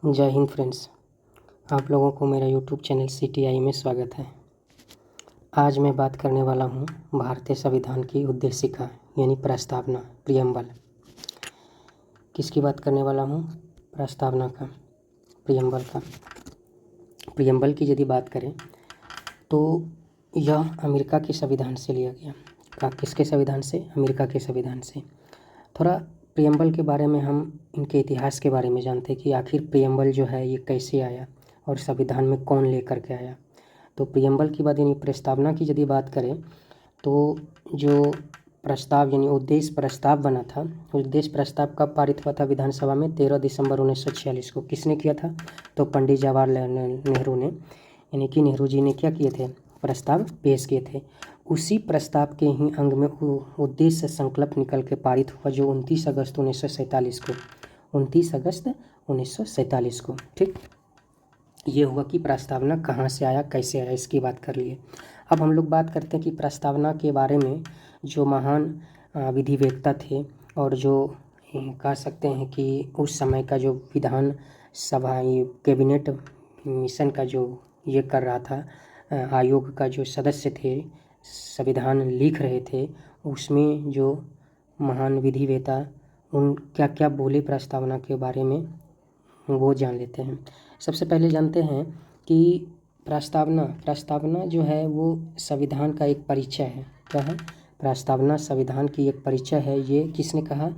जय हिंद फ्रेंड्स। आप लोगों को मेरा यूट्यूब चैनल CTI में स्वागत है। आज मैं बात करने वाला हूँ भारतीय संविधान की उद्देशिका यानी प्रस्तावना, प्रियम्बल। किसकी बात करने वाला हूँ? प्रस्तावना का, प्रियम्बल का। प्रियम्बल की यदि बात करें तो यह अमेरिका के संविधान से लिया गया। किसके संविधान से? अमेरिका के संविधान से। थोड़ा प्रियम्बल के बारे में हम इनके इतिहास के बारे में जानते हैं कि आखिर प्रियम्बल जो है ये कैसे आया और संविधान में कौन लेकर के आया। तो प्रियम्बल की बात यानी प्रस्तावना की यदि बात करें तो जो प्रस्ताव यानी उद्देश्य प्रस्ताव बना था, उद्देश्य प्रस्ताव कब पारित हुआ था विधानसभा में? 13 दिसंबर 1946 को। किसने किया था? तो पंडित जवाहरलाल नेहरू ने, यानी कि नेहरू जी ने क्या किए थे? प्रस्ताव पेश किए थे। उसी प्रस्ताव के ही अंग में उद्देश्य संकल्प निकल के पारित हुआ जो 29 अगस्त 1947 को, 29 अगस्त 1947 को। ठीक, ये हुआ कि प्रस्तावना कहाँ से आया, कैसे आया, इसकी बात कर लिए। अब हम लोग बात करते हैं कि प्रस्तावना के बारे में जो महान विधिवेत्ता थे और जो कह सकते हैं कि उस समय का जो विधान सभा, ये कैबिनेट मिशन का जो ये कर रहा था, आयोग का जो सदस्य थे, संविधान लिख रहे थे, उसमें जो महान विधिवेत्ता उन क्या क्या बोले प्रस्तावना के बारे में वो जान लेते हैं। सबसे पहले जानते हैं कि प्रस्तावना जो है वो संविधान का एक परिचय है। क्या है? प्रस्तावना संविधान की एक परिचय है। ये किसने कहा?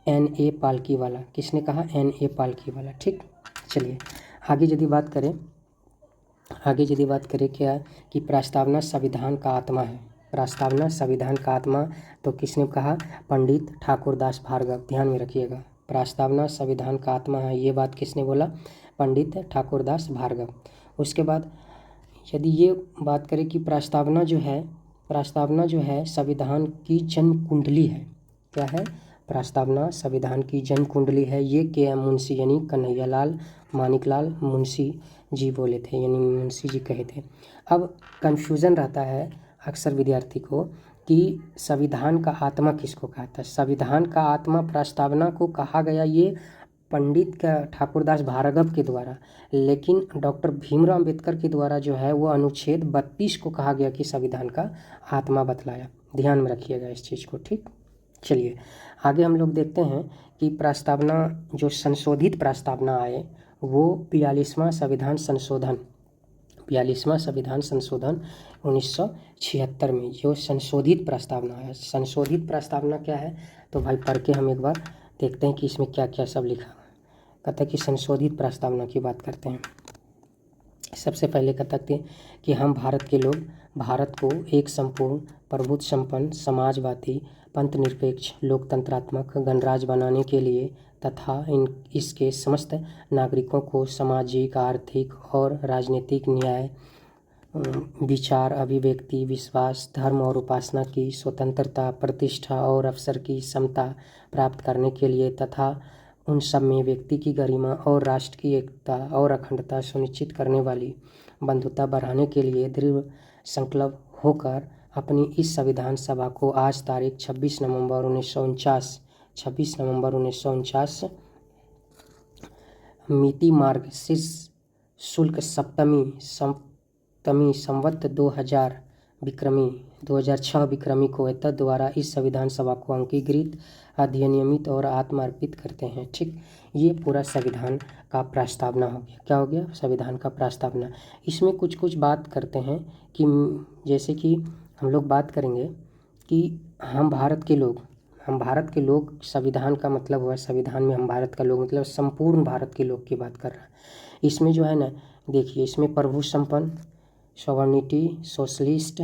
N.A. पाल्की वाला। किसने कहा? N.A. पाल्की वाला। ठीक, चलिए आगे यदि बात करें क्या कि प्रस्तावना संविधान का आत्मा है। प्रस्तावना संविधान का आत्मा तो किसने कहा? पंडित ठाकुरदास भार्गव। ध्यान में रखिएगा, प्रस्तावना संविधान का आत्मा है, ये बात किसने बोला? पंडित ठाकुरदास भार्गव। उसके बाद यदि ये बात करें कि प्रस्तावना जो है संविधान की जन्म कुंडली है। क्या है? प्रस्तावना संविधान की जन्म कुंडली है। ये के.एम. मुंशी यानी कन्हैयालाल मानिकलाल मुंशी जी बोले थे, यानी मुंशी जी कहे थे। अब कन्फ्यूज़न रहता है अक्सर विद्यार्थी को कि संविधान का आत्मा किसको कहता है। संविधान का आत्मा प्रस्तावना को कहा गया ये पंडित का ठाकुरदास भार्गव के द्वारा, लेकिन डॉक्टर भीमराव अंबेडकर के द्वारा जो है वो अनुच्छेद 32 को कहा गया कि संविधान का आत्मा बतलाया। ध्यान में रखिएगा इस चीज़ को। ठीक, चलिए आगे हम लोग देखते हैं कि प्रस्तावना जो संशोधित प्रस्तावना आए वो 42वां संविधान संशोधन 1976 में जो संशोधित प्रस्तावना है। संशोधित प्रस्तावना क्या है तो भाई पढ़ के हम एक बार देखते हैं कि इसमें क्या क्या सब लिखा है। कहता है कि संशोधित प्रस्तावना की बात करते हैं। सबसे पहले कहते हैं कि हम भारत के लोग भारत को एक संपूर्ण प्रभुत्व संपन्न समाजवादी पंथनिरपेक्ष लोकतंत्रात्मक गणराज्य बनाने के लिए तथा इसके समस्त नागरिकों को सामाजिक, आर्थिक और राजनीतिक न्याय, विचार, अभिव्यक्ति, विश्वास, धर्म और उपासना की स्वतंत्रता, प्रतिष्ठा और अवसर की समता प्राप्त करने के लिए तथा उन सब में व्यक्ति की गरिमा और राष्ट्र की एकता और अखंडता सुनिश्चित करने वाली बंधुता बढ़ाने के लिए दृढ़ संकल्प होकर अपनी इस संविधान सभा को आज तारीख 26 नवंबर 1949 मिति मार्गशीर्ष शुक्ल सप्तमी संवत 2006 विक्रमी को एतद द्वारा इस संविधान सभा को अंगीकृत, अधिनियमित और आत्मार्पित करते हैं। ठीक, ये पूरा संविधान का प्रस्तावना हो गया। क्या हो गया? संविधान का प्रस्तावना। इसमें कुछ बात करते हैं कि जैसे कि हम लोग बात करेंगे कि हम भारत के लोग संविधान का मतलब हुआ, संविधान में हम भारत का लोग मतलब संपूर्ण भारत के लोग की बात कर रहा है। इसमें जो है ना, देखिए इसमें प्रभु संपन्न, सॉवर्निटी, सोशलिस्ट,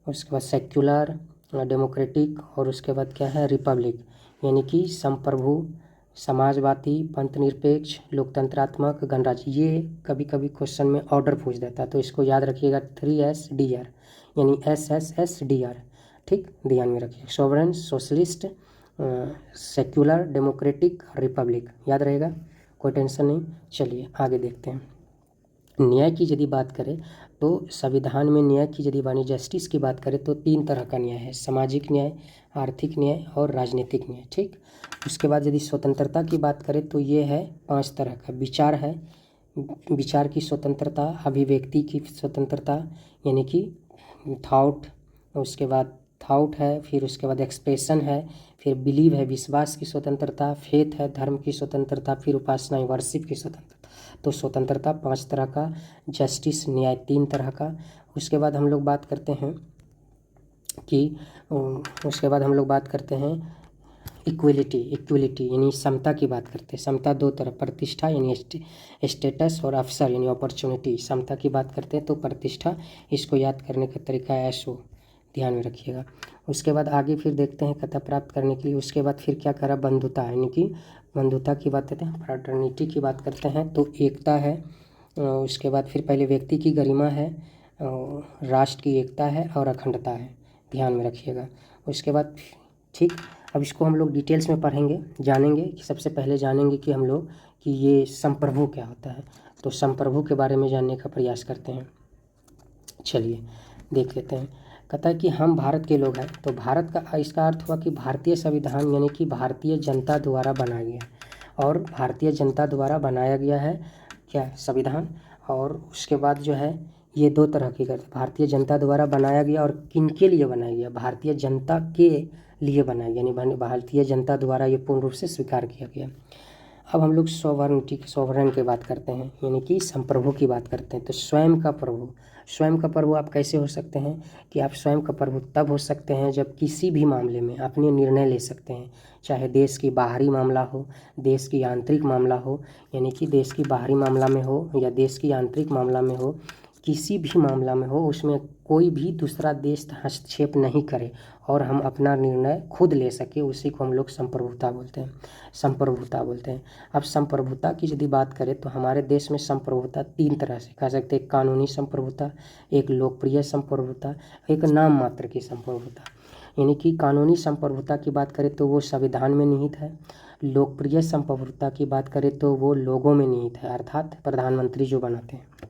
उसके बाद सेक्युलर, डेमोक्रेटिक और उसके बाद क्या है? रिपब्लिक, यानी कि संप्रभु, समाजवादी, पंथनिरपेक्ष, लोकतंत्रात्मक, गणराज्य। ये कभी कभी क्वेश्चन में ऑर्डर पूछ देता है तो इसको याद रखिएगा 3SDR यानी SSSDR। ठीक, ध्यान में रखिए। Sovereign, socialist, secular, democratic, Republic, याद रहेगा, कोई टेंशन नहीं। चलिए आगे देखते हैं। न्याय की यदि बात करें तो संविधान में न्याय की यदि बानी जस्टिस की बात करें तो 3 तरह का न्याय है, सामाजिक न्याय, आर्थिक न्याय और राजनीतिक न्याय। ठीक, उसके बाद यदि स्वतंत्रता की बात करें तो ये है 5 तरह का। विचार है, विचार की स्वतंत्रता, अभिव्यक्ति की स्वतंत्रता यानी कि थॉट, उसके बाद थॉट है, फिर उसके बाद एक्सप्रेशन है, फिर बिलीव है, विश्वास की स्वतंत्रता, फेथ है, धर्म की स्वतंत्रता, फिर उपासना वर्शिप की स्वतंत्रता। तो स्वतंत्रता 5 तरह का, जस्टिस न्याय 3 तरह का। उसके बाद हम लोग बात करते हैं कि उसके बाद हम लोग बात करते हैं इक्वलिटी यानी समता की बात करते हैं। समता 2 तरह, प्रतिष्ठा यानी स्टेटस और अवसर यानी अपॉर्चुनिटी। समता की बात करते हैं तो प्रतिष्ठा, इसको याद करने का तरीका ऐसो ध्यान में रखिएगा। उसके बाद आगे फिर देखते हैं कथा प्राप्त करने के लिए। उसके बाद फिर क्या करा, बंधुता यानी कि बंधुता की बात करते हैं, फ्रेटर्निटी की बात करते हैं तो एकता है। उसके बाद फिर पहले व्यक्ति की गरिमा है, राष्ट्र की एकता है और अखंडता है, ध्यान में रखिएगा। उसके बाद ठीक, अब इसको हम लोग डिटेल्स में पढ़ेंगे, जानेंगे कि सबसे पहले जानेंगे कि हम लोग कि ये संप्रभु क्या होता है। तो संप्रभु के बारे में जानने का प्रयास करते हैं। चलिए देख लेते हैं। कहता है कि हम भारत के लोग हैं, तो भारत का इसका अर्थ हुआ कि भारतीय संविधान यानी कि भारतीय जनता द्वारा बनाया गया, और भारतीय जनता द्वारा बनाया गया है क्या, संविधान। और उसके बाद जो है ये 2 तरह की करते, भारतीय जनता द्वारा बनाया गया और किनके लिए बनाया गया, भारतीय जनता के लिए बनाया गया, यानी भारतीय जनता द्वारा ये पूर्ण रूप से स्वीकार किया गया। अब हम लोग सोवरेन की बात करते हैं, यानी कि संप्रभु की बात करते हैं। तो स्वयं का प्रभु आप कैसे हो सकते हैं कि आप स्वयं का प्रभु तब हो सकते हैं जब किसी भी मामले में अपने निर्णय ले सकते हैं, चाहे देश की बाहरी मामला हो, देश की आंतरिक मामला हो, यानी कि देश की बाहरी मामला में हो या देश की आंतरिक मामला में हो, किसी भी मामला में हो, उसमें कोई भी दूसरा देश हस्तक्षेप नहीं करे और हम अपना निर्णय खुद ले सके, उसी को हम लोग संप्रभुता बोलते हैं। अब संप्रभुता की यदि बात करें तो हमारे देश में संप्रभुता 3 तरह से कह सकते हैं, कानूनी संप्रभुता, एक लोकप्रिय संप्रभुता, एक नाम मात्र की संप्रभुता। यानी कि कानूनी संप्रभुता की बात करें तो वो संविधान में निहित है, लोकप्रिय संप्रभुता की बात करें तो वो लोगों में निहित है, अर्थात प्रधानमंत्री जो बनाते हैं,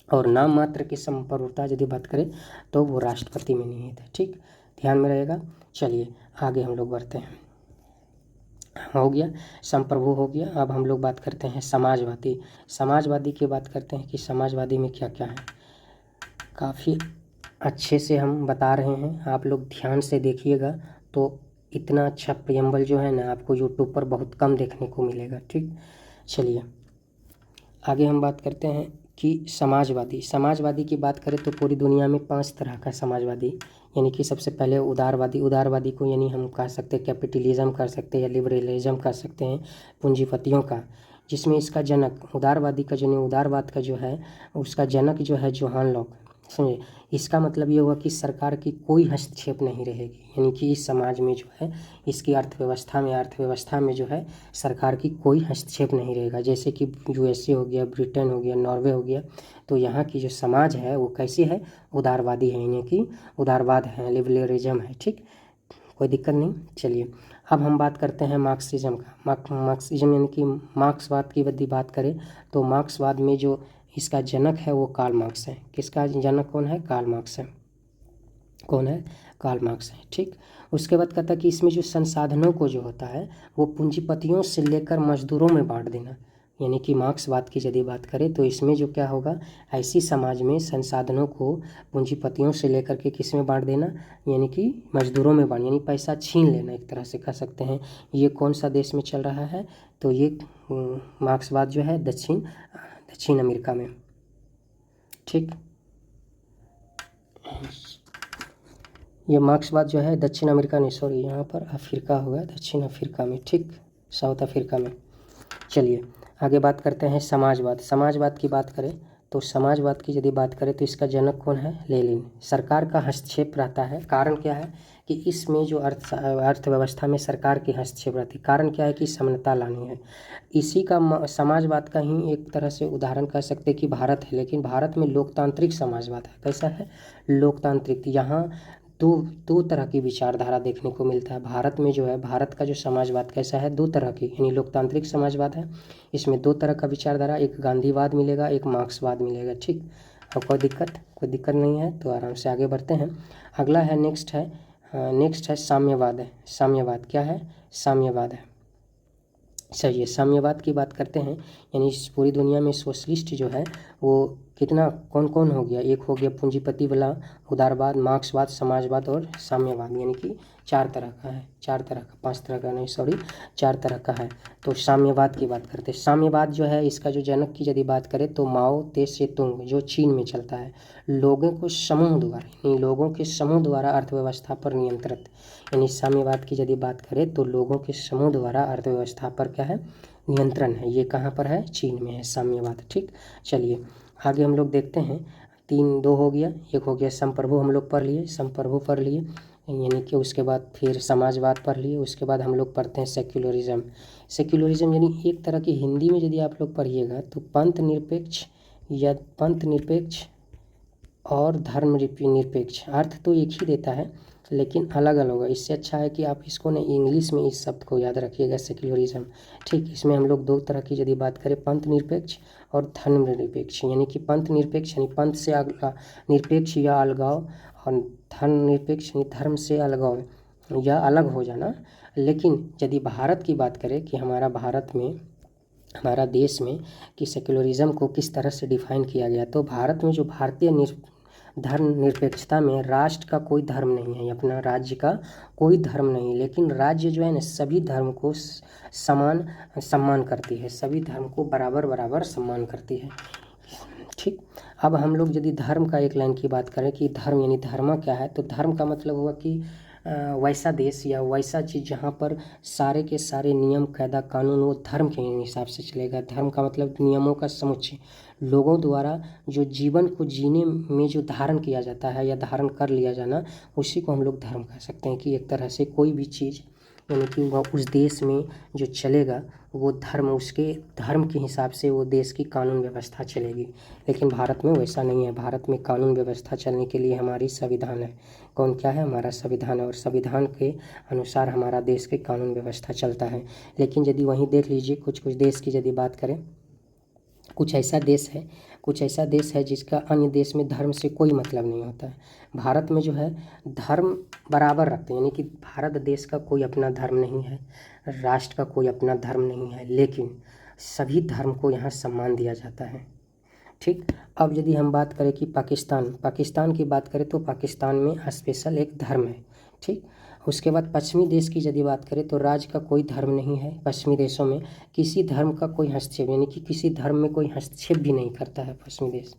और नाम मात्र की संप्रभुता यदि बात करें तो वो राष्ट्रपति में निहित है। ठीक, ध्यान में रहेगा। चलिए आगे हम लोग बढ़ते हैं। हो गया संप्रभु, हो गया। अब हम लोग बात करते हैं समाजवादी की बात करते हैं कि समाजवादी में क्या क्या है। काफ़ी अच्छे से हम बता रहे हैं, आप लोग ध्यान से देखिएगा तो इतना अच्छा प्रियम्बल जो है ना आपको यूट्यूब पर बहुत कम देखने को मिलेगा। ठीक, चलिए आगे हम बात करते हैं कि समाजवादी की बात करें तो पूरी दुनिया में 5 तरह का समाजवादी, यानी कि सबसे पहले उदारवादी को यानी हम कह सकते हैं कैपिटलिज्म कर सकते हैं या लिबरलिज्म कर सकते हैं, पूंजीपतियों का, जिसमें इसका जनक उदारवाद का जो है उसका जनक जो है जोहान लॉक, समझे। इसका मतलब ये हुआ कि सरकार की कोई हस्तक्षेप नहीं रहेगी, यानी कि इस समाज में जो है इसकी अर्थव्यवस्था में जो है सरकार की कोई हस्तक्षेप नहीं रहेगा। जैसे कि यूएसए हो गया, ब्रिटेन हो गया, नॉर्वे हो गया, तो यहाँ की जो समाज है वो कैसी है, उदारवादी है, यानी कि उदारवाद है, लिबरलिज्म है। ठीक, कोई दिक्कत नहीं। चलिए अब हम बात करते हैं मार्क्सिज्म का। मार्क्सिज्म यानी कि मार्क्सवाद की यदि बात करें तो मार्क्सवाद में जो इसका जनक है वो कार्ल मार्क्स है। किसका जनक कौन है, कार्ल मार्क्स है। कौन है, कार्ल मार्क्स है। ठीक, उसके बाद कहता है कि इसमें जो संसाधनों को जो होता है वो पूंजीपतियों से लेकर मजदूरों में बांट देना, यानी कि मार्क्सवाद की यदि बात करें तो इसमें जो क्या होगा, ऐसी समाज में संसाधनों को पूंजीपतियों से लेकर के किस में बांट देना, यानी कि मजदूरों में बांट, यानी पैसा छीन लेना, एक तरह से कह सकते हैं। ये कौन सा देश में चल रहा है, तो ये मार्क्सवाद जो है दक्षिण अमेरिका में। ठीक, ये मार्क्सवाद जो है दक्षिण अमेरिका नहीं, सॉरी यहाँ पर अफ्रीका होगा, दक्षिण अफ्रीका में। ठीक, साउथ अफ्रीका में। चलिए आगे बात करते हैं समाजवाद की बात करें तो समाजवाद की यदि बात करें तो इसका जनक कौन है, लेनिन। सरकार का हस्तक्षेप रहता है, कारण क्या है कि इसमें जो अर्थव्यवस्था में सरकार की हस्तक्षेप रहती है, कारण क्या है कि समानता लानी है। इसी का समाजवाद का ही एक तरह से उदाहरण कह सकते हैं कि भारत है, लेकिन भारत में लोकतांत्रिक समाजवाद है। कैसा है, लोकतांत्रिक। यहाँ दो तरह की विचारधारा देखने को मिलता है। भारत में जो है, भारत का जो समाजवाद कैसा है, दो तरह की, यानी लोकतांत्रिक समाजवाद है। इसमें दो तरह का विचारधारा, एक गांधीवाद मिलेगा, एक मार्क्सवाद मिलेगा। ठीक, और कोई दिक्कत नहीं है, तो आराम से आगे बढ़ते हैं। अगला है, नेक्स्ट है साम्यवाद है। साम्यवाद क्या है? साम्यवाद है, सही है। साम्यवाद की बात करते हैं, यानी इस पूरी दुनिया में सोशलिस्ट जो है वो कितना, कौन कौन हो गया? एक हो गया पूंजीपति वाला उदारवाद, मार्क्सवाद, समाजवाद और साम्यवाद, यानी कि 4 तरह का है। 4 तरह का, 5 तरह का नहीं, सॉरी, 4 तरह का है। तो साम्यवाद की बात करते हैं। साम्यवाद जो है, इसका जो जनक की यदि बात करें तो माओ त्से तुंग, जो चीन में चलता है। लोगों को समूह द्वारा, यानी लोगों के समूह द्वारा अर्थव्यवस्था पर नियंत्रित, यानी साम्यवाद की यदि बात करें तो लोगों के समूह द्वारा अर्थव्यवस्था पर क्या है? नियंत्रण है। ये कहाँ पर है? चीन में है साम्यवाद। ठीक, चलिए आगे हम लोग देखते हैं। 2 हो गया, एक हो गया संप्रभु, हम लोग पढ़ लिए, संप्रभु पढ़ लिए, यानी कि उसके बाद फिर समाजवाद पढ़ लिए। उसके बाद हम लोग पढ़ते हैं सेक्युलरिज्म। सेक्युलरिज्म यानी एक तरह की, हिंदी में यदि आप लोग पढ़िएगा तो पंथ निरपेक्ष और धर्म निरपेक्ष, अर्थ तो एक ही देता है लेकिन अलग अलग होगा। इससे अच्छा है कि आप इसको ना इंग्लिश में इस शब्द को याद रखिएगा, सेक्युलरिज्म। ठीक, इसमें हम लोग 2 तरह की यदि बात करें, पंथ निरपेक्ष और धर्म निरपेक्ष, यानी कि पंथ निरपेक्ष यानी पंथ से निरपेक्ष या अलगाव, और धर्म निरपेक्ष यानी धर्म से अलगाव या अलग हो जाना। लेकिन यदि भारत की बात करें कि हमारा देश में कि सेक्युलरिज्म को किस तरह से डिफाइन किया गया, तो भारत में जो भारतीय धर्म निरपेक्षता में राष्ट्र का कोई धर्म नहीं है, अपना राज्य का कोई धर्म नहीं, लेकिन राज्य जो है ना सभी धर्म को समान सम्मान करती है, सभी धर्म को बराबर बराबर सम्मान करती है। ठीक, अब हम लोग यदि धर्म का एक लाइन की बात करें कि धर्म यानी धर्म क्या है, तो धर्म का मतलब हुआ कि वैसा देश या वैसा चीज़ जहाँ पर सारे के सारे नियम कायदा कानून वो धर्म के हिसाब से चलेगा। धर्म का मतलब नियमों का समुच्चय, लोगों द्वारा जो जीवन को जीने में जो धारण किया जाता है या धारण कर लिया जाना, उसी को हम लोग धर्म कह सकते हैं। कि एक तरह से कोई भी चीज़, यानी कि वह उस देश में जो चलेगा वो धर्म, उसके धर्म के हिसाब से वो देश की कानून व्यवस्था चलेगी। लेकिन भारत में वैसा नहीं है। भारत में कानून व्यवस्था चलने के लिए हमारी संविधान है। कौन क्या है? हमारा संविधान है, और संविधान के अनुसार हमारा देश की कानून व्यवस्था चलता है। लेकिन यदि वहीं देख लीजिए, कुछ देश की यदि बात करें, कुछ ऐसा देश है जिसका अन्य देश में धर्म से कोई मतलब नहीं होता है। भारत में जो है धर्म बराबर रखते हैं, यानी कि भारत देश का कोई अपना धर्म नहीं है, राष्ट्र का कोई अपना धर्म नहीं है, लेकिन सभी धर्म को यहाँ सम्मान दिया जाता है। ठीक, अब यदि हम बात करें कि पाकिस्तान की बात करें तो पाकिस्तान में स्पेशल एक धर्म है। ठीक, उसके बाद पश्चिमी देश की यदि बात करें तो राज्य का कोई धर्म नहीं है। पश्चिमी देशों में किसी धर्म का कोई हस्तक्षेप, यानी कि किसी धर्म में कोई हस्तक्षेप भी नहीं करता है पश्चिमी देश।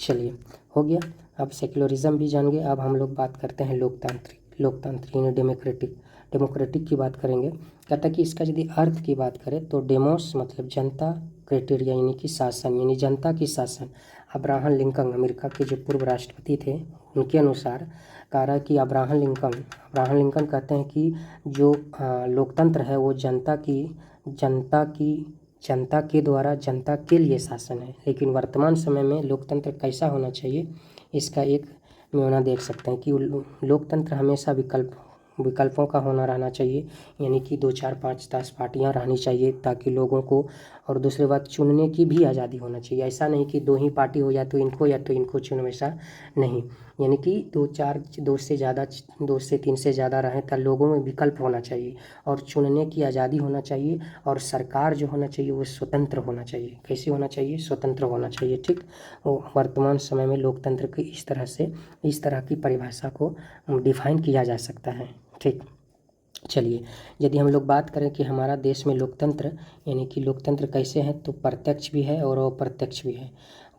चलिए, हो गया। अब सेक्युलरिज्म भी जान गए। अब हम लोग बात करते हैं लोकतांत्रिक यानी डेमोक्रेटिक की बात करेंगे। कहता है कि इसका यदि अर्थ की बात करें तो डेमोस मतलब जनता, क्राइटेरिया यानी कि शासन, यानी जनता की शासन। अब्राहम लिंकन, अमेरिका के जो पूर्व राष्ट्रपति थे, उनके अनुसार कह रहा है कि अब्राहम लिंकन कहते हैं कि जो लोकतंत्र है वो जनता के द्वारा जनता के लिए शासन है। लेकिन वर्तमान समय में लोकतंत्र कैसा होना चाहिए, इसका एक नमूना देख सकते हैं कि लोकतंत्र हमेशा विकल्पों का होना रहना चाहिए, यानी कि 2, 4, 5, 10 पार्टियां रहनी चाहिए ताकि लोगों को, और दूसरी बात चुनने की भी आज़ादी होना चाहिए। ऐसा नहीं कि 2 ही पार्टी हो, या तो इनको चुनो, वैसा नहीं। यानी कि 2 से 3 से ज़्यादा रहें तो लोगों में विकल्प होना चाहिए, और चुनने की आज़ादी होना चाहिए, और सरकार जो होना चाहिए वो स्वतंत्र होना चाहिए। कैसे होना चाहिए? स्वतंत्र होना चाहिए। ठीक, वर्तमान समय में लोकतंत्र की इस तरह की परिभाषा को डिफाइन किया जा सकता है। ठीक, चलिए यदि हम लोग बात करें कि हमारा देश में लोकतंत्र, यानी कि लोकतंत्र कैसे है, तो प्रत्यक्ष भी है और अप्रत्यक्ष भी है।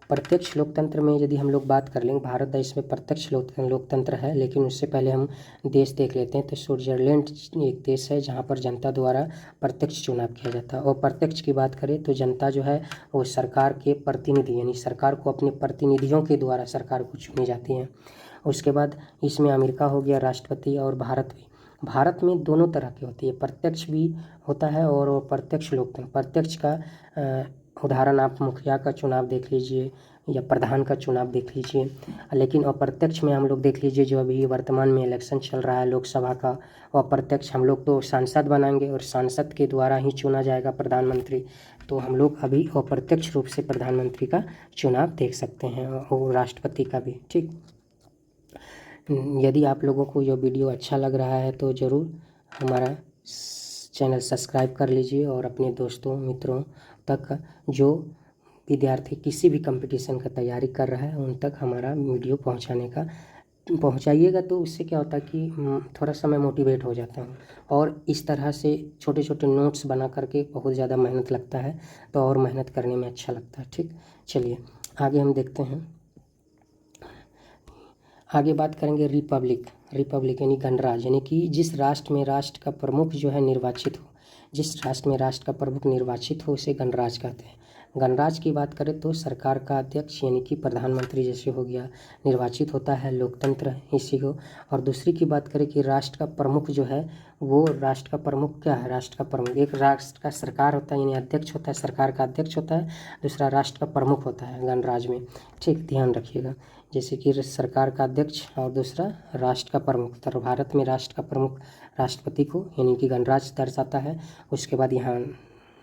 प्रत्यक्ष लोकतंत्र में यदि हम लोग बात कर लें, भारत देश में प्रत्यक्ष लोकतंत्र है, लेकिन उससे पहले हम देश देख लेते हैं। तो स्विट्जरलैंड एक देश है जहाँ पर जनता द्वारा प्रत्यक्ष चुनाव किया जाता है। और प्रत्यक्ष की बात करें तो जनता जो है वो सरकार के प्रतिनिधि, यानी सरकार को अपने प्रतिनिधियों के द्वारा सरकार को चुनी जाती है। उसके बाद इसमें अमेरिका हो गया राष्ट्रपति, और भारत में दोनों तरह की होती है, प्रत्यक्ष भी होता है और अप्रत्यक्ष लोकतंत्र। प्रत्यक्ष का उदाहरण आप मुखिया का चुनाव देख लीजिए, या प्रधान का चुनाव देख लीजिए। लेकिन अप्रत्यक्ष में हम लोग देख लीजिए, जो अभी वर्तमान में इलेक्शन चल रहा है लोकसभा का, अप्रत्यक्ष हम लोग तो सांसद बनाएंगे और सांसद के द्वारा ही चुना जाएगा प्रधानमंत्री। तो हम लोग अभी अप्रत्यक्ष रूप से प्रधानमंत्री का चुनाव देख सकते हैं और राष्ट्रपति का भी। ठीक, यदि आप लोगों को यह वीडियो अच्छा लग रहा है तो ज़रूर हमारा चैनल सब्सक्राइब कर लीजिए और अपने दोस्तों मित्रों तक, जो विद्यार्थी किसी भी कंपटीशन का तैयारी कर रहा है, उन तक हमारा वीडियो पहुंचाइएगा। तो उससे क्या होता है कि थोड़ा सा मैं मोटिवेट हो जाता हूँ, और इस तरह से छोटे छोटे नोट्स बना करके बहुत ज़्यादा मेहनत लगता है, तो और मेहनत करने में अच्छा लगता है। ठीक, चलिए आगे हम देखते हैं। आगे बात करेंगे रिपब्लिक यानी गणराज्य, यानी कि जिस राष्ट्र में राष्ट्र का प्रमुख जो है निर्वाचित हो, जिस राष्ट्र में राष्ट्र का प्रमुख निर्वाचित हो उसे गणराज्य कहते हैं। गणराज्य की बात करें तो सरकार का अध्यक्ष यानी कि प्रधानमंत्री जैसे हो गया, निर्वाचित होता है, लोकतंत्र इसी को। और दूसरी की बात करें कि राष्ट्र का प्रमुख जो है, वो राष्ट्र का प्रमुख क्या है, राष्ट्र का प्रमुख एक राष्ट्र का सरकार होता है यानी अध्यक्ष होता है, सरकार का अध्यक्ष होता है, दूसरा राष्ट्र का प्रमुख होता है गणराज्य में। ठीक, ध्यान रखिएगा, जैसे कि सरकार का अध्यक्ष और दूसरा राष्ट्र का प्रमुख। तो भारत में राष्ट्र का प्रमुख राष्ट्रपति को यानी कि गणराज्य दर्शाता है, उसके बाद यहाँ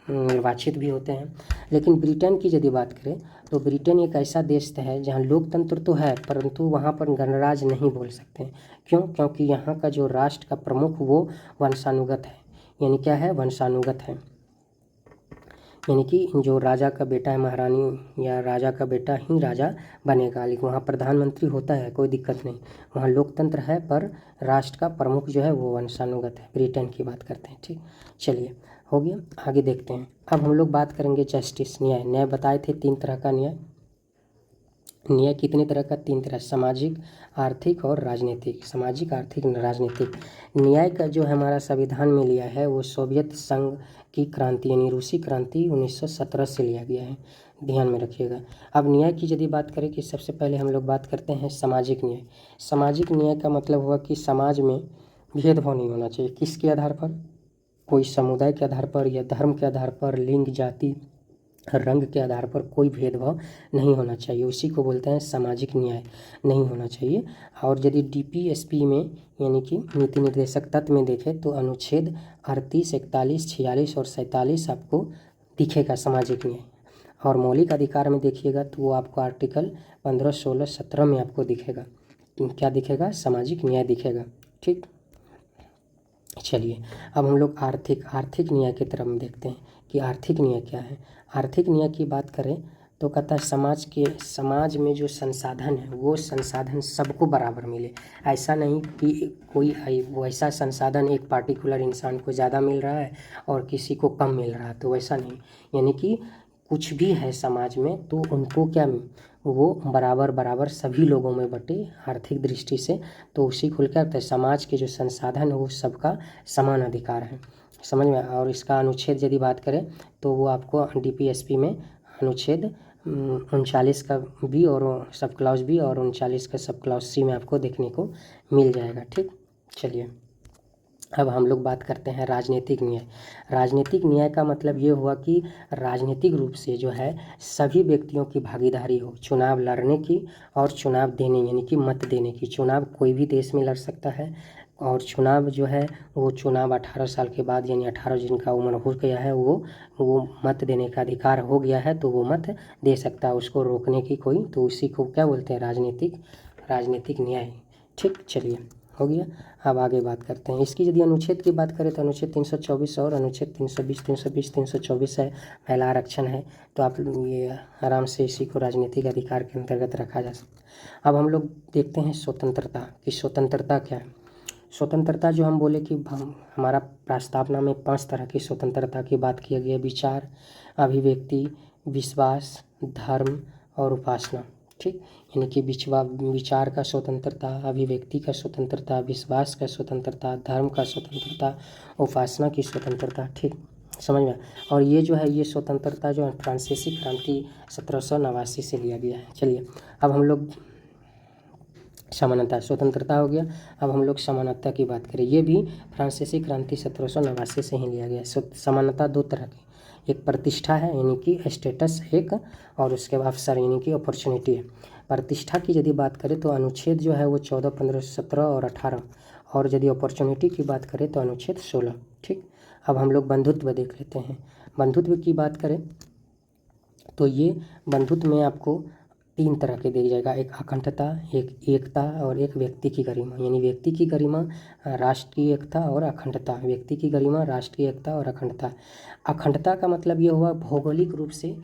निर्वाचित भी होते हैं। लेकिन ब्रिटेन की यदि बात करें तो ब्रिटेन एक ऐसा देश है जहाँ लोकतंत्र तो है, परंतु वहाँ पर गणराज्य नहीं बोल सकते। क्यों? क्योंकि यहाँ का जो राष्ट्र का प्रमुख वो वंशानुगत है, यानी क्या है, वंशानुगत है, यानी कि जो राजा का बेटा है, महारानी या राजा का बेटा ही राजा बनेगा। लेकिन वहाँ प्रधानमंत्री होता है, कोई दिक्कत नहीं, वहाँ लोकतंत्र है, पर राष्ट्र का प्रमुख जो है वो वंशानुगत है। ब्रिटेन की बात करते हैं। ठीक, चलिए हो गया, आगे देखते हैं। अब हम लोग बात करेंगे जस्टिस, न्याय बताए थे 3 तरह का न्याय कितने तरह का, 3 तरह, सामाजिक, आर्थिक और राजनीतिक। सामाजिक, आर्थिक, राजनीतिक। न्याय का जो हमारा संविधान में लिया है वो सोवियत संघ की क्रांति यानी रूसी क्रांति 1917 से लिया गया है, ध्यान में रखिएगा। अब न्याय की यदि बात करें कि सबसे पहले हम लोग बात करते हैं सामाजिक न्याय। सामाजिक न्याय का मतलब हुआ कि समाज में भेदभाव नहीं होना चाहिए। किसके आधार पर? कोई समुदाय के आधार पर या धर्म के आधार पर, लिंग, जाति, रंग के आधार पर कोई भेदभाव नहीं होना चाहिए, उसी को बोलते हैं सामाजिक न्याय, नहीं होना चाहिए। और यदि DPSP में यानी कि नीति निर्देशक तत्व में देखें तो अनुच्छेद 38, 41, 46 और 47 आपको दिखेगा सामाजिक न्याय। और मौलिक अधिकार में देखिएगा तो वो आपको आर्टिकल 15, 16, 17 में आपको दिखेगा, क्या दिखेगा, सामाजिक न्याय दिखेगा। ठीक, चलिए अब हम लोग आर्थिक न्याय की तरफ देखते हैं कि आर्थिक न्याय क्या है। आर्थिक न्याय की बात करें तो कहता है समाज में जो संसाधन है वो संसाधन सबको बराबर मिले। ऐसा नहीं कि कोई वैसा संसाधन एक पार्टिकुलर इंसान को ज़्यादा मिल रहा है और किसी को कम मिल रहा है, तो वैसा नहीं, यानी कि कुछ भी है समाज में तो उनको क्या, वो बराबर सभी लोगों में बटे आर्थिक दृष्टि से। तो उसी को क्या कहते हैं, समाज के जो संसाधन है वो सबका समान अधिकार है, समझ में। और इसका अनुच्छेद यदि बात करें तो वो आपको DPSP में अनुच्छेद 39 का बी और सब क्लाउज बी और 39 का सब क्लाउज सी में आपको देखने को मिल जाएगा। ठीक, चलिए अब हम लोग बात करते हैं राजनीतिक न्याय। राजनीतिक न्याय का मतलब ये हुआ कि राजनीतिक रूप से जो है सभी व्यक्तियों की भागीदारी हो चुनाव लड़ने की और चुनाव देने यानी कि मत देने की। चुनाव कोई भी देश में लड़ सकता है और चुनाव जो है वो चुनाव 18 साल के बाद यानी 18 जिनका उम्र हो गया है वो मत देने का अधिकार हो गया है तो वो मत दे सकता है, उसको रोकने की कोई, तो उसी को क्या बोलते हैं, राजनीतिक न्याय। ठीक, चलिए हो गया। अब आगे बात करते हैं इसकी। यदि अनुच्छेद की बात करें तो अनुच्छेद 324 और अनुच्छेद 320, 324 है, महिला आरक्षण है, तो आप ये आराम से इसी को राजनीतिक अधिकार के अंतर्गत रखा जा सकता है। अब हम लोग देखते हैं स्वतंत्रता की। स्वतंत्रता क्या है? स्वतंत्रता जो हम बोले कि हमारा प्रस्तावना में 5 तरह की स्वतंत्रता की बात किया गया, विचार, अभिव्यक्ति, विश्वास, धर्म और उपासना। ठीक, यानी कि विचार का स्वतंत्रता, अभिव्यक्ति का स्वतंत्रता, विश्वास का स्वतंत्रता, धर्म का स्वतंत्रता, उपासना की स्वतंत्रता। ठीक, समझ में। और ये जो है ये स्वतंत्रता जो है फ्रांसीसी क्रांति 1789 से लिया गया है। चलिए अब हम लोग समानता, स्वतंत्रता हो गया। अब हम लोग समानता की बात करें, ये भी फ्रांसीसी क्रांति 1789 से ही लिया गया है। समानता 2 तरह की, एक प्रतिष्ठा है यानी कि स्टेटस एक, और उसके बाद अवसर यानी कि अपॉर्चुनिटी है। प्रतिष्ठा की यदि बात करें तो अनुच्छेद जो है वो 14, 15, 17 और 18, और यदि अपॉर्चुनिटी की बात करें तो अनुच्छेद 16। ठीक, अब हम लोग बंधुत्व देख लेते हैं। बंधुत्व की बात करें तो ये बंधुत्व में आपको 3 तरह के दिया जाएगा, एक अखंडता, एक एकता और एक व्यक्ति की गरिमा। यानी व्यक्ति की गरिमा, राष्ट्रीय एकता और अखंडता। व्यक्ति की गरिमा, राष्ट्रीय एकता और अखंडता। अखंडता का मतलब ये हुआ भौगोलिक रूप से,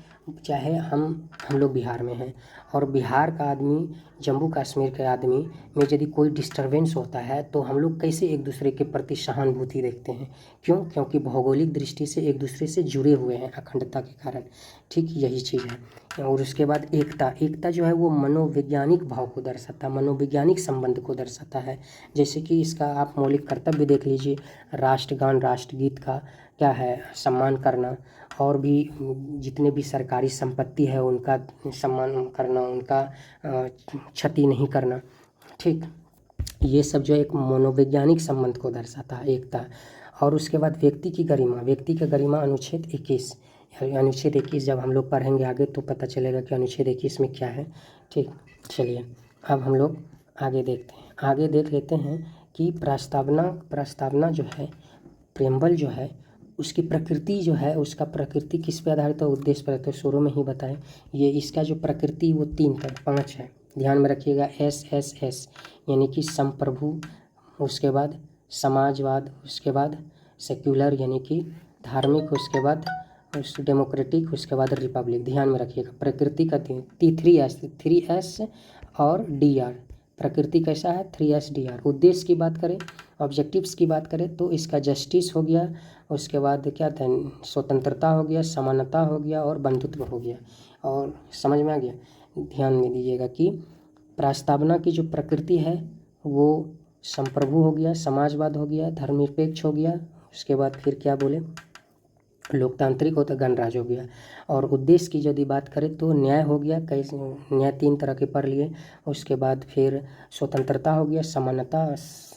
चाहे हम लोग बिहार में हैं और बिहार का आदमी जम्मू कश्मीर के आदमी में यदि कोई डिस्टरबेंस होता है तो हम लोग कैसे एक दूसरे के प्रति सहानुभूति देखते हैं, क्यों? क्योंकि भौगोलिक दृष्टि से एक दूसरे से जुड़े हुए हैं अखंडता के कारण। ठीक, यही चीज़ है। और उसके बाद एकता। एकता जो है वो मनोवैज्ञानिक भाव को दर्शाता है, मनोवैज्ञानिक संबंध को दर्शाता है। जैसे कि इसका आप मौलिक कर्तव्य देख लीजिए, राष्ट्रगान, राष्ट्रगीत का क्या है, सम्मान करना, और भी जितने भी सरकारी संपत्ति है उनका सम्मान करना, उनका क्षति नहीं करना। ठीक, ये सब जो एक मनोवैज्ञानिक संबंध को दर्शाता है, एकता। और उसके बाद व्यक्ति की गरिमा। व्यक्ति का गरिमा अनुच्छेद 21। अनुच्छेद 21 जब हम लोग पढ़ेंगे आगे तो पता चलेगा कि अनुच्छेद 21 में क्या है। ठीक, चलिए अब हम लोग आगे देखते हैं। आगे देख लेते हैं कि प्रस्तावना जो है, प्रेम्बल जो है, उसकी प्रकृति जो है, उसका प्रकृति किस पे आधारित है? उद्देश्य पर। तो शुरू में ही बताएं, ये इसका जो प्रकृति वो 5 है, ध्यान में रखिएगा। SSS यानी कि संप्रभु, उसके बाद समाजवाद, उसके बाद सेक्युलर यानी कि धार्मिक, उसके बाद डेमोक्रेटिक, उसके बाद रिपब्लिक। ध्यान में रखिएगा प्रकृति का 3S और DR। प्रकृति कैसा है? 3SDR। उद्देश्य की बात करें, ऑब्जेक्टिव्स की बात करें तो इसका जस्टिस हो गया, उसके बाद क्या था, स्वतंत्रता हो गया, समानता हो गया और बंधुत्व हो गया। और समझ में आ गया? ध्यान में दीजिएगा कि प्रस्तावना की जो प्रकृति है वो संप्रभु हो गया, समाजवाद हो गया, धर्मनिरपेक्ष हो गया, उसके बाद फिर क्या बोले, लोकतांत्रिक हो तो गणराज हो गया। और उद्देश्य की यदि बात करें तो न्याय हो गया, कई न्याय 3 तरह के पढ़ लिए। उसके बाद फिर स्वतंत्रता हो गया, समानता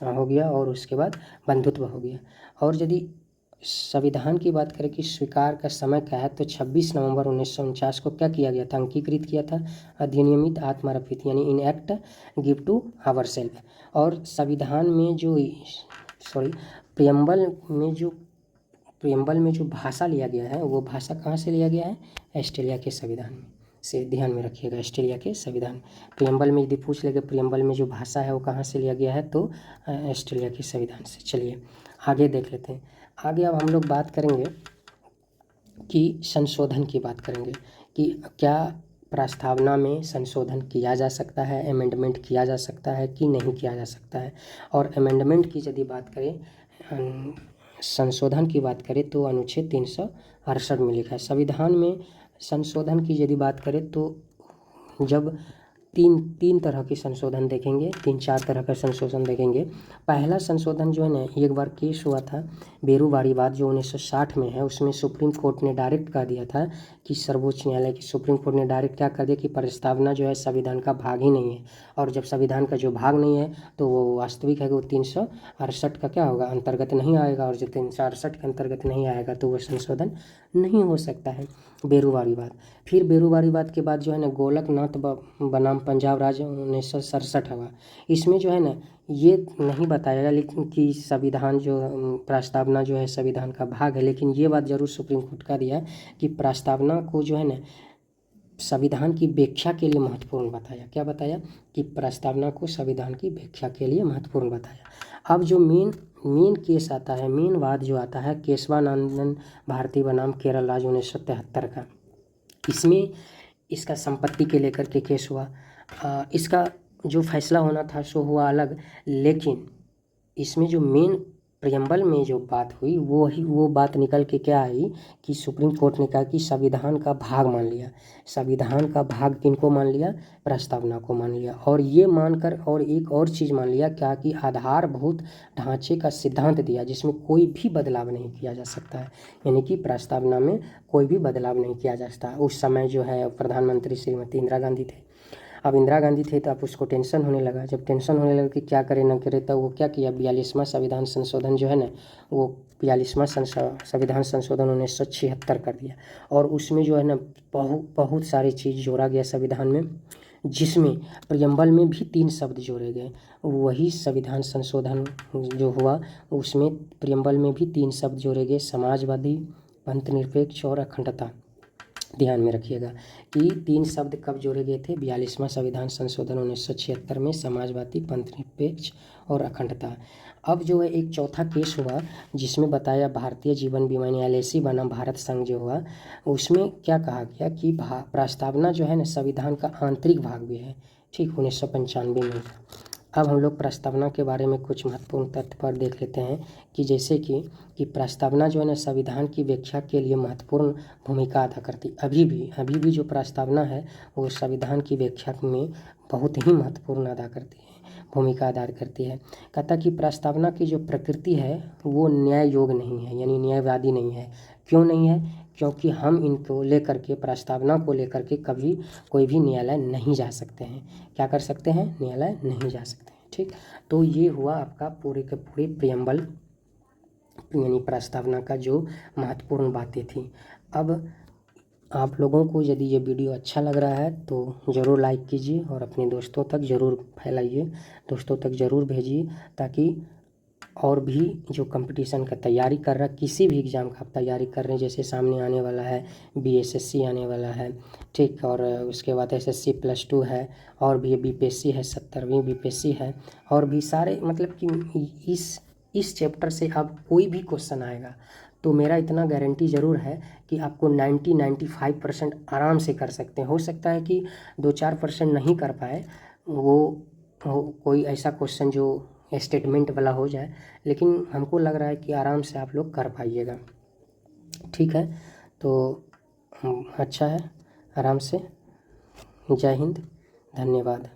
हो गया और उसके बाद बंधुत्व हो गया। और यदि संविधान की बात करें कि स्वीकार का समय क्या है तो 26 नवंबर 1949 को क्या किया गया था? अंगीकृत किया था, अधिनियमित, आत्मार्पित यानी in act give to our self. और संविधान में जो प्रियम्बल में जो भाषा लिया गया है वो भाषा कहाँ से लिया गया है? ऑस्ट्रेलिया के संविधान में से। ध्यान में रखिएगा, ऑस्ट्रेलिया के संविधान। प्रियम्बल में यदि पूछ लेंगे प्रियम्बल में जो भाषा है वो कहाँ से लिया गया है तो ऑस्ट्रेलिया के संविधान से। चलिए आगे देख लेते हैं। आगे अब हम लोग बात करेंगे कि संशोधन की बात करेंगे कि क्या प्रस्तावना में संशोधन किया जा सकता है, अमेंडमेंट किया जा सकता है कि नहीं किया जा सकता है। और अमेंडमेंट की यदि बात करें, संशोधन की बात करें तो अनुच्छेद 368 में लिखा है। संविधान में संशोधन की यदि बात करें तो जब तीन तरह के संशोधन देखेंगे, 3-4 तरह का संशोधन देखेंगे। पहला संशोधन जो है ना, एक बार केस हुआ था बेरूवारीवाद जो 1960 में है, उसमें सुप्रीम कोर्ट ने डायरेक्ट कह दिया था कि सर्वोच्च न्यायालय की सुप्रीम कोर्ट ने डायरेक्ट क्या कर दिया कि प्रस्तावना जो है संविधान का भाग ही नहीं है। और जब संविधान का जो भाग नहीं है तो वो वास्तविक है कि वो 368 का क्या होगा, अंतर्गत नहीं आएगा। और जब 368 के अंतर्गत नहीं आएगा तो वो संशोधन नहीं हो सकता है। बेरूवारीवाद। फिर बेरूवारीवाद के बाद जो है ना गोलकनाथ बनाम पंजाब राज्य 1967 हुआ। इसमें जो है ना ये नहीं बताया लेकिन कि संविधान जो प्रस्तावना जो है संविधान का भाग है, लेकिन ये बात जरूर सुप्रीम कोर्ट का दिया कि प्रस्तावना को जो है ना संविधान की व्याख्या के लिए महत्वपूर्ण बताया। क्या बताया? कि प्रस्तावना को संविधान की व्याख्या के लिए महत्वपूर्ण बताया। अब जो मेन केस आता है, मेन वाद जो आता है केशवानंदन भारती बनाम केरल राज्य 1973 का। इसमें इसका संपत्ति के लेकर के केस हुआ। इसका जो फैसला होना था सो हुआ अलग, लेकिन इसमें जो मेन प्रियम्बल में जो बात हुई वो बात निकल के क्या आई कि सुप्रीम कोर्ट ने कहा कि संविधान का भाग मान लिया। संविधान का भाग किनको मान लिया? प्रस्तावना को मान लिया। और ये मानकर और एक और चीज़ मान लिया क्या कि आधारभूत ढांचे का सिद्धांत दिया जिसमें कोई भी बदलाव नहीं किया जा सकता है। यानी कि प्रस्तावना में कोई भी बदलाव नहीं किया जा सकता। उस समय जो है प्रधानमंत्री श्रीमती इंदिरा गांधी थे। अब इंदिरा गांधी थे तो अब उसको टेंशन होने लगा। जब टेंशन होने लगा कि क्या करे ना करे तो वो क्या किया, 42वां संविधान संशोधन जो है ना वो 42वां संविधान संशोधन 1976 कर दिया, और उसमें जो है ना बहुत सारी चीज़ जोड़ा गया संविधान में, जिसमें प्रियम्बल में भी 3 शब्द जोड़े गए। वही संविधान संशोधन जो हुआ उसमें प्रियम्बल में भी 3 शब्द जोड़े गए, समाजवादी, पंथनिरपेक्ष और अखंडता। ध्यान में रखिएगा कि 3 शब्द कब जोड़े गए थे, 42वां संविधान संशोधन 1976 में, समाजवादी, पंथनिरपेक्ष और अखंडता। अब जो है एक चौथा केस हुआ जिसमें बताया भारतीय जीवन बीमा यानी LIC बनाम भारत संघ जो हुआ, उसमें क्या कहा गया कि प्रस्तावना जो है ना संविधान का आंतरिक भाग भी है, ठीक, 1995 में। अब हम लोग प्रस्तावना के बारे में कुछ महत्वपूर्ण तथ्य पर देख लेते हैं कि जैसे कि प्रस्तावना जो है ना संविधान की व्याख्या के लिए महत्वपूर्ण भूमिका अदा करती। अभी भी जो प्रस्तावना है वो संविधान की व्याख्या में बहुत ही महत्वपूर्ण भूमिका अदा करती है। कहता कि प्रस्तावना की जो प्रकृति है वो न्याय योग्य नहीं है, यानी न्यायवादी नहीं है। क्यों नहीं है? क्योंकि हम इनको लेकर के, प्रस्तावना को लेकर के कभी कोई भी न्यायालय नहीं जा सकते हैं। क्या कर सकते हैं? न्यायालय नहीं जा सकते हैं, ठीक। तो ये हुआ आपका पूरे के पूरे प्रियम्बल यानी प्रस्तावना का जो महत्वपूर्ण बातें थी। अब आप लोगों को यदि ये वीडियो अच्छा लग रहा है तो ज़रूर लाइक कीजिए और अपने दोस्तों तक ज़रूर फैलाइए, दोस्तों तक ज़रूर भेजिए, ताकि और भी जो कंपटीशन का तैयारी कर रहा है, किसी भी एग्ज़ाम का आप तैयारी कर रहे हैं, जैसे सामने आने वाला है BSSC आने वाला है, ठीक, और उसके बाद SSC +2 है, और भी BPSC है, 70वीं BPSC है, और भी सारे, मतलब कि इस चैप्टर से अब कोई भी क्वेश्चन आएगा तो मेरा इतना गारंटी ज़रूर है कि आपको 95% आराम से कर सकते हैं। हो सकता है कि 2-4% नहीं कर पाए, वो कोई ऐसा क्वेश्चन जो स्टेटमेंट वाला हो जाए, लेकिन हमको लग रहा है कि आराम से आप लोग कर पाइएगा, ठीक है। तो अच्छा है, आराम से। जय हिंद, धन्यवाद।